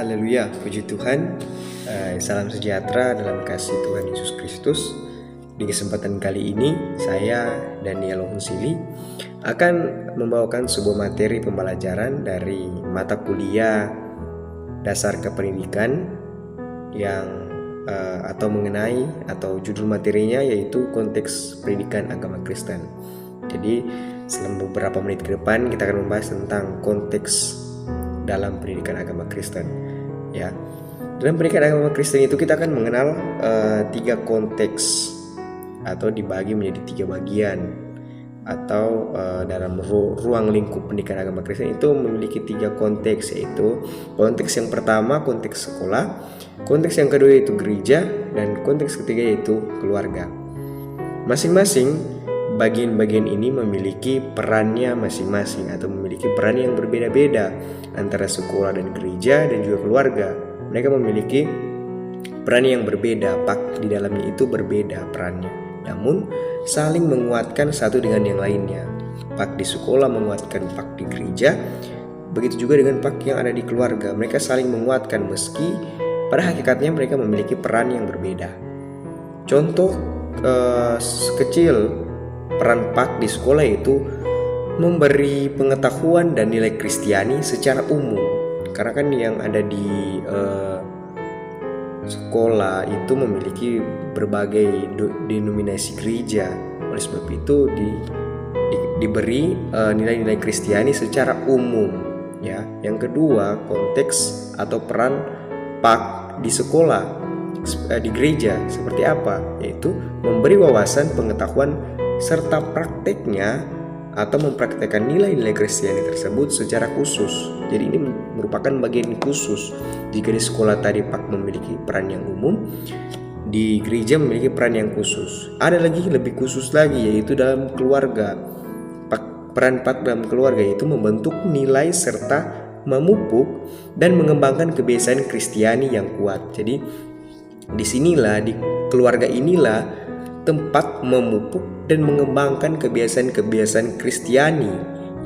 Haleluya, puji Tuhan. Salam sejahtera dalam kasih Tuhan Yesus Kristus. Di kesempatan kali ini, saya Daniel Hunsili akan membawakan sebuah materi pembelajaran dari mata kuliah dasar kependidikan yang atau mengenai atau judul materinya yaitu konteks pendidikan agama Kristen. Jadi selama beberapa menit ke depan kita akan membahas tentang konteks dalam pendidikan agama Kristen. Ya, dalam pendidikan agama Kristen itu kita akan mengenal tiga konteks atau dibagi menjadi tiga bagian atau dalam ruang lingkup pendidikan agama Kristen itu memiliki tiga konteks, yaitu konteks yang pertama konteks sekolah, konteks yang kedua yaitu gereja, dan konteks ketiga yaitu keluarga. Masing-masing bagian-bagian ini memiliki perannya masing-masing atau memiliki peran yang berbeda-beda antara sekolah dan gereja dan juga keluarga. Mereka memiliki peran yang berbeda, pak di dalamnya itu berbeda perannya, namun saling menguatkan satu dengan yang lainnya. Pak di sekolah menguatkan pak di gereja, begitu juga dengan pak yang ada di keluarga. Mereka saling menguatkan meski pada hakikatnya mereka memiliki peran yang berbeda. Contoh kecil peran pak di sekolah itu memberi pengetahuan dan nilai Kristiani secara umum. Karena kan yang ada di sekolah itu memiliki berbagai denominasi gereja. Oleh sebab itu diberi nilai-nilai Kristiani secara umum. Ya. Yang kedua, konteks atau peran pak di sekolah di gereja seperti apa? Yaitu memberi wawasan pengetahuan serta prakteknya atau mempraktekkan nilai-nilai Kristiani tersebut secara khusus. Jadi ini merupakan bagian khusus. Jika di sekolah tadi pak memiliki peran yang umum, di gereja memiliki peran yang khusus. Ada lagi lebih khusus lagi, yaitu dalam keluarga. Peran pak dalam keluarga itu membentuk nilai serta memupuk dan mengembangkan kebiasaan Kristiani yang kuat. Jadi disinilah, di keluarga inilah tempat memupuk dan mengembangkan kebiasaan-kebiasaan Kristiani,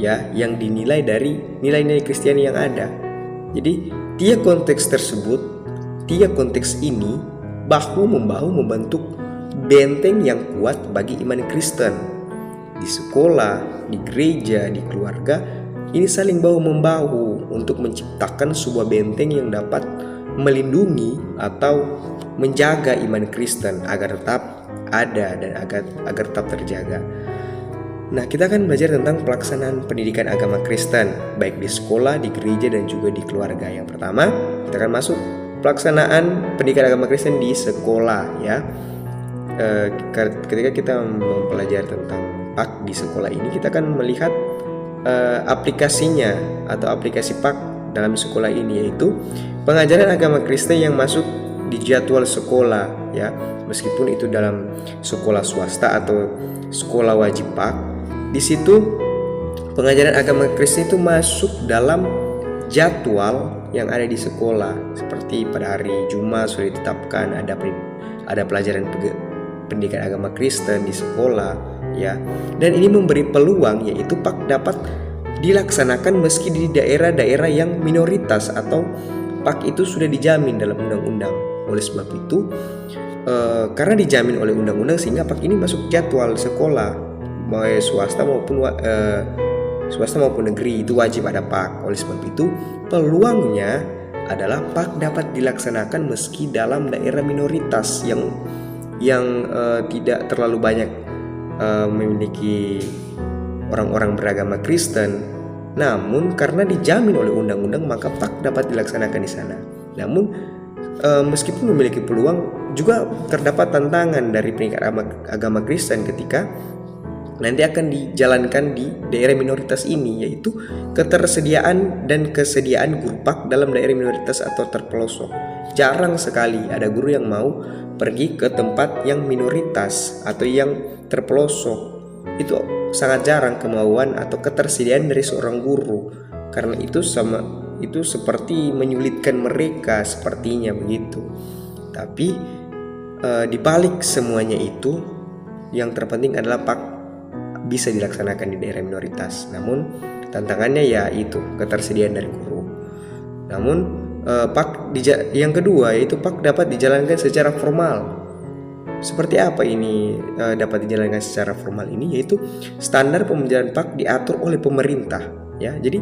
ya, yang dinilai dari nilai-nilai Kristiani yang ada. Jadi tiap konteks tersebut, tiap konteks ini bahu-membahu membentuk benteng yang kuat bagi iman Kristen. Di sekolah, di gereja, di keluarga, ini saling bahu-membahu untuk menciptakan sebuah benteng yang dapat melindungi atau menjaga iman Kristen agar tetap ada dan agar tetap terjaga. Nah, kita akan belajar tentang pelaksanaan pendidikan agama Kristen baik di sekolah, di gereja, dan juga di keluarga. Yang pertama, kita akan masuk pelaksanaan pendidikan agama Kristen di sekolah, ya. Ketika kita mempelajari tentang pak di sekolah ini, kita akan melihat aplikasinya atau aplikasi pak dalam sekolah ini, yaitu pengajaran agama Kristen yang masuk di jadwal sekolah, ya, meskipun itu dalam sekolah swasta atau sekolah wajib pak. Di situ pengajaran agama Kristen itu masuk dalam jadwal yang ada di sekolah. Seperti pada hari Jumat sudah ditetapkan ada pelajaran pendidikan agama Kristen di sekolah, ya. Dan ini memberi peluang, yaitu pak dapat dilaksanakan meski di daerah-daerah yang minoritas atau pak itu sudah dijamin dalam undang-undang. Oleh sebab itu, karena dijamin oleh undang-undang, sehingga pak ini masuk jadwal sekolah, mau swasta maupun negeri, itu wajib ada pak. Oleh sebab itu, peluangnya adalah pak dapat dilaksanakan meski dalam daerah minoritas yang tidak terlalu banyak memiliki orang-orang beragama Kristen. Namun karena dijamin oleh undang-undang, maka pak dapat dilaksanakan di sana. Namun meskipun memiliki peluang, juga terdapat tantangan dari pendidikan agama Kristen ketika nanti akan dijalankan di daerah minoritas ini, yaitu ketersediaan dan kesediaan guru pak dalam daerah minoritas atau terpelosok. Jarang sekali ada guru yang mau pergi ke tempat yang minoritas atau yang terpelosok. Itu sangat jarang kemauan atau ketersediaan dari seorang guru. Karena itu seperti menyulitkan mereka, sepertinya begitu. Tapi di balik semuanya itu, yang terpenting adalah pak bisa dilaksanakan di daerah minoritas. Namun tantangannya ya itu ketersediaan dari guru. Namun yang kedua yaitu PAK dapat dijalankan secara formal. Seperti apa ini dapat dijalankan secara formal ini? Yaitu standar pembayaran PAK diatur oleh pemerintah, ya. Jadi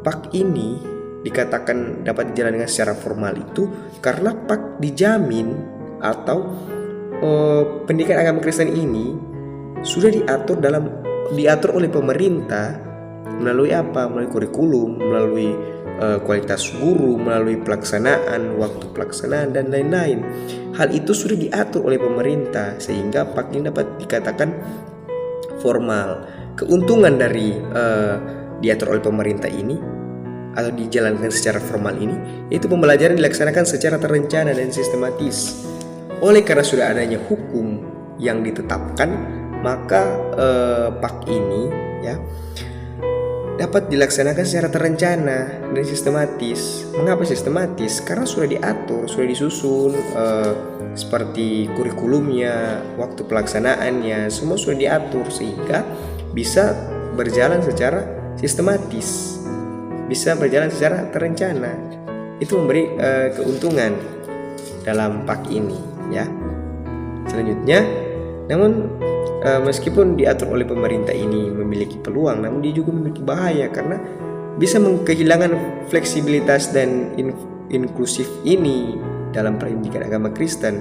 PAK ini dikatakan dapat dijalankan secara formal itu karena PAK dijamin atau pendidikan agama Kristen ini sudah diatur oleh pemerintah melalui apa? Melalui kurikulum, melalui kualitas guru, melalui pelaksanaan, waktu pelaksanaan dan lain-lain. Hal itu sudah diatur oleh pemerintah sehingga PAK ini dapat dikatakan formal. Keuntungan dari diatur oleh pemerintah ini atau dijalankan secara formal ini yaitu pembelajaran dilaksanakan secara terencana dan sistematis. Oleh karena sudah adanya hukum yang ditetapkan, maka PAK ini ya dapat dilaksanakan secara terencana dan sistematis. Mengapa sistematis? Karena sudah diatur, sudah disusun seperti kurikulumnya, waktu pelaksanaannya, semua sudah diatur sehingga bisa berjalan secara sistematis, bisa berjalan secara terencana. Itu memberi keuntungan dalam PAK ini, ya. Selanjutnya, namun meskipun diatur oleh pemerintah ini memiliki peluang, namun dia juga memiliki bahaya karena bisa kehilangan fleksibilitas dan inklusif ini dalam pendidikan agama Kristen.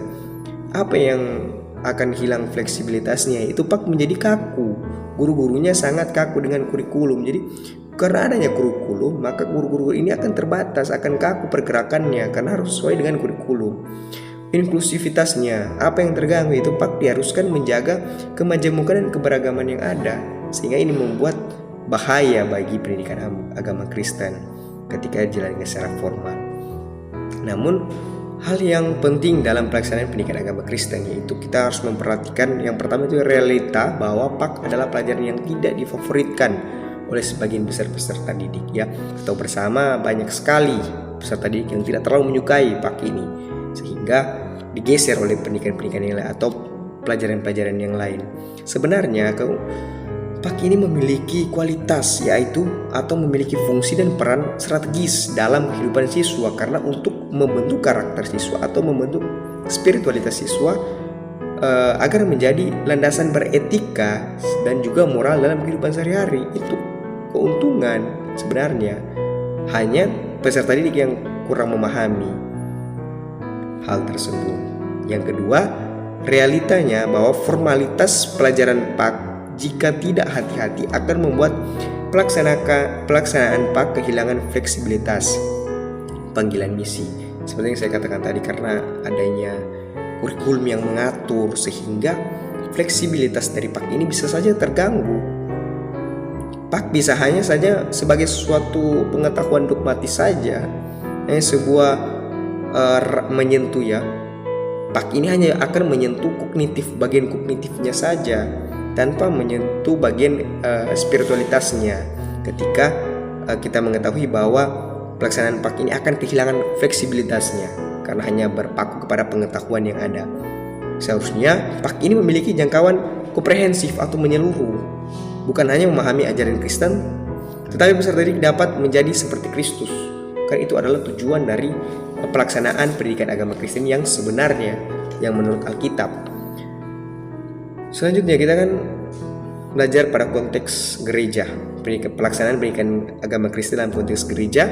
Apa yang akan hilang fleksibilitasnya? Itu PAK menjadi kaku. Guru-gurunya sangat kaku dengan kurikulum. Jadi karena adanya kurikulum, maka guru-guru ini akan terbatas, akan kaku pergerakannya karena harus sesuai dengan kurikulum. Inklusivitasnya, apa yang terganggu itu PAK diharuskan menjaga kemajemukan dan keberagaman yang ada, sehingga ini membuat bahaya bagi pendidikan agama Kristen ketika dijalankan secara formal. Namun hal yang penting dalam pelaksanaan pendidikan agama Kristen yaitu kita harus memperhatikan yang pertama itu realita bahwa PAK adalah pelajaran yang tidak difavoritkan oleh sebagian besar peserta didik, ya. Kita tahu bersama banyak sekali peserta didik yang tidak terlalu menyukai PAK ini sehingga digeser oleh pendidikan-pendidikan yang lain atau pelajaran-pelajaran yang lain. Sebenarnya PAK ini memiliki kualitas yaitu atau memiliki fungsi dan peran strategis dalam kehidupan siswa karena untuk membentuk karakter siswa atau membentuk spiritualitas siswa agar menjadi landasan beretika dan juga moral dalam kehidupan sehari-hari. Itu keuntungan sebenarnya, hanya peserta didik yang kurang memahami hal tersebut. Yang kedua, realitanya bahwa formalitas pelajaran PAK jika tidak hati-hati akan membuat pelaksanaan PAK kehilangan fleksibilitas panggilan misi. Seperti yang saya katakan tadi, karena adanya kurikulum yang mengatur sehingga fleksibilitas dari PAK ini bisa saja terganggu. PAK bisa hanya saja sebagai suatu pengetahuan dogmatis saja, sebuah menyentuh, ya. PAK ini hanya akan menyentuh bagian kognitifnya saja tanpa menyentuh bagian spiritualitasnya. Ketika kita mengetahui bahwa pelaksanaan PAK ini akan kehilangan fleksibilitasnya karena hanya berpaku kepada pengetahuan yang ada. Seharusnya PAK ini memiliki jangkauan komprehensif atau menyeluruh, bukan hanya memahami ajaran Kristen, tetapi peserta didik dapat menjadi seperti Kristus. Karena itu adalah tujuan dari pelaksanaan pendidikan agama Kristen yang sebenarnya, yang menurut Alkitab. Selanjutnya kita kan belajar pada konteks gereja, pelaksanaan pendidikan agama Kristen dalam konteks gereja.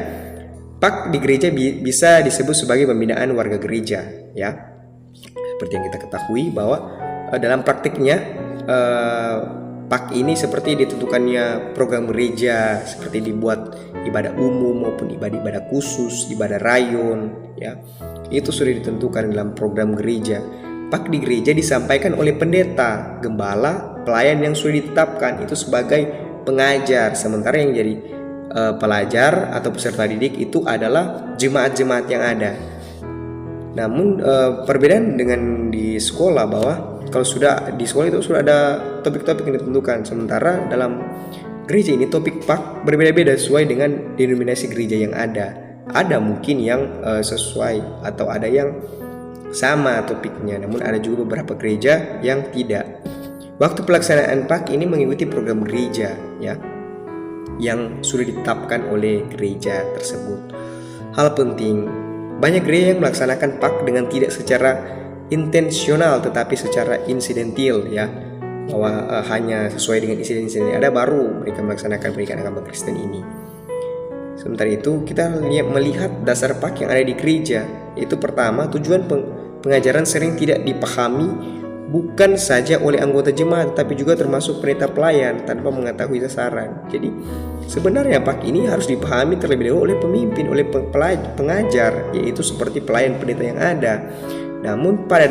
PAK di gereja bisa disebut sebagai pembinaan warga gereja, ya. Seperti yang kita ketahui bahwa dalam praktiknya PAK ini seperti ditentukannya program gereja, seperti dibuat ibadah umum maupun ibadah khusus, ibadah rayon, ya. Itu sudah ditentukan dalam program gereja. PAK di gereja disampaikan oleh pendeta, gembala, pelayan yang sudah ditetapkan itu sebagai pengajar, sementara yang jadi pelajar atau peserta didik itu adalah jemaat-jemaat yang ada. Namun perbedaan dengan di sekolah bahwa kalau sudah di sekolah itu sudah ada topik-topik yang ditentukan, sementara dalam gereja ini topik PAK berbeda-beda sesuai dengan denominasi gereja yang ada. Ada mungkin yang sesuai atau ada yang sama topiknya, namun ada juga beberapa gereja yang tidak. Waktu pelaksanaan PAK ini mengikuti program gereja, ya, yang sudah ditetapkan oleh gereja tersebut. hal penting, banyak gereja yang melaksanakan PAK dengan tidak secara intensional tetapi secara insidental ya, bahwa hanya sesuai dengan insiden-insiden yang ada baru mereka melaksanakan pendidikan agama Kristen ini. Sementara itu kita melihat dasar PAK yang ada di gereja, yaitu pertama, tujuan pengajaran sering tidak dipahami bukan saja oleh anggota jemaat tapi juga termasuk pendeta pelayan tanpa mengetahui sasaran. Jadi sebenarnya PAK ini harus dipahami terlebih dahulu oleh pemimpin, oleh pengajar, yaitu seperti pelayan pendeta yang ada. Namun pada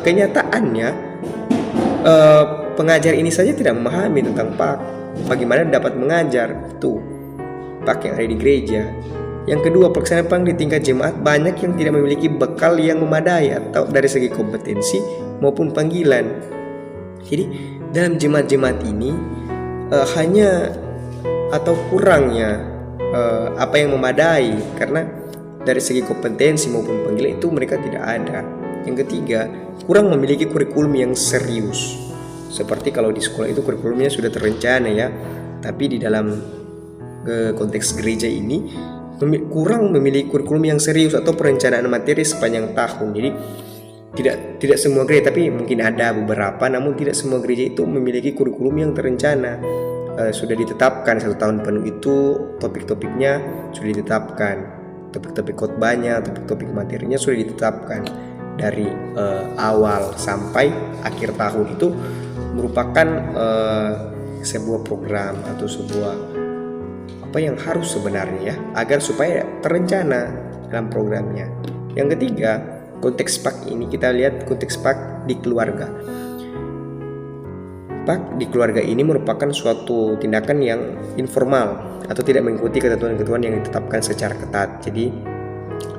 kenyataannya pengajar ini saja tidak memahami tentang PAK, bagaimana dapat mengajar. Tuh PAK yang ada di gereja. Yang kedua, pelaksanaan PAK di tingkat jemaat banyak yang tidak memiliki bekal yang memadai atau dari segi kompetensi maupun panggilan. Jadi dalam jemaat-jemaat ini hanya atau kurangnya apa yang memadai, karena dari segi kompetensi maupun panggilan itu mereka tidak ada. Yang ketiga, kurang memiliki kurikulum yang serius. Seperti kalau di sekolah itu kurikulumnya sudah terencana ya, tapi di dalam konteks gereja ini kurang memiliki kurikulum yang serius atau perencanaan materi sepanjang tahun. Jadi tidak semua gereja, tapi mungkin ada beberapa, namun tidak semua gereja itu memiliki kurikulum yang terencana. Sudah ditetapkan 1 tahun penuh itu topik-topiknya sudah ditetapkan, topik-topik khotbahnya, topik-topik materinya sudah ditetapkan dari awal sampai akhir tahun. Itu merupakan sebuah program atau sebuah apa yang harus sebenarnya ya, agar supaya terencana dalam programnya. Yang ketiga, konteks PAK ini kita lihat konteks PAK di keluarga. PAK di keluarga ini merupakan suatu tindakan yang informal atau tidak mengikuti ketentuan-ketentuan yang ditetapkan secara ketat. Jadi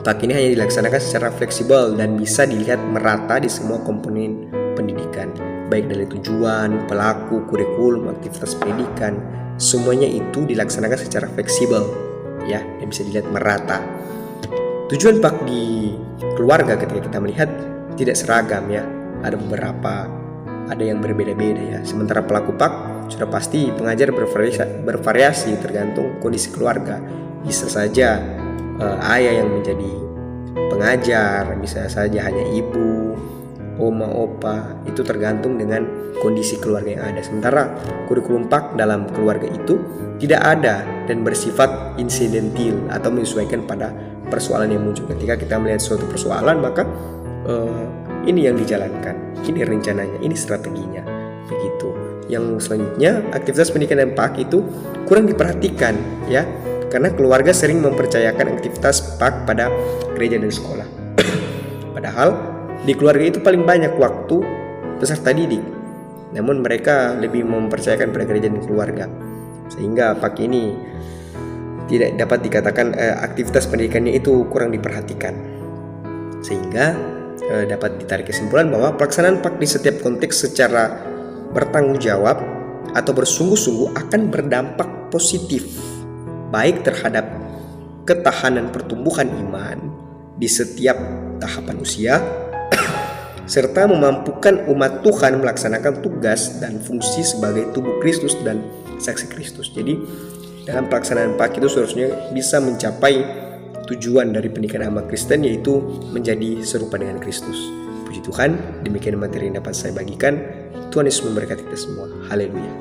PAK ini hanya dilaksanakan secara fleksibel dan bisa dilihat merata di semua komponen pendidikan, baik dari tujuan, pelaku, kurikulum, aktivitas pendidikan. Semuanya itu dilaksanakan secara fleksibel ya, dan bisa dilihat merata. Tujuan PAK di keluarga ketika kita melihat tidak seragam ya, ada beberapa, ada yang berbeda-beda ya. Sementara pelaku PAK sudah pasti pengajar bervariasi tergantung kondisi keluarga. Bisa saja ayah yang menjadi pengajar, bisa saja hanya ibu, oma, opa, itu tergantung dengan kondisi keluarga yang ada. Sementara kurikulum PAK dalam keluarga itu tidak ada dan bersifat insidental atau menyesuaikan pada persoalan yang muncul. Ketika kita melihat suatu persoalan, maka ini yang dijalankan, ini rencananya, ini strateginya, begitu. Yang selanjutnya, aktivitas pendidikan dan PAK itu kurang diperhatikan ya, karena keluarga sering mempercayakan aktivitas PAK pada gereja dan sekolah. Padahal di keluarga itu paling banyak waktu peserta didik, namun mereka lebih mempercayakan pada gereja dan keluarga, sehingga PAK ini tidak dapat dikatakan aktivitas pendidikannya itu kurang diperhatikan. Sehingga dapat ditarik kesimpulan bahwa pelaksanaan PAK di setiap konteks secara bertanggung jawab atau bersungguh-sungguh akan berdampak positif, baik terhadap ketahanan pertumbuhan iman di setiap tahapan usia, serta memampukan umat Tuhan melaksanakan tugas dan fungsi sebagai tubuh Kristus dan saksi Kristus. Jadi dalam pelaksanaan PAK itu seharusnya bisa mencapai tujuan dari pendidikan agama Kristen, yaitu menjadi serupa dengan Kristus. Puji Tuhan, demikian materi yang dapat saya bagikan. Tuhan Yesus memberkati kita semua. Haleluya.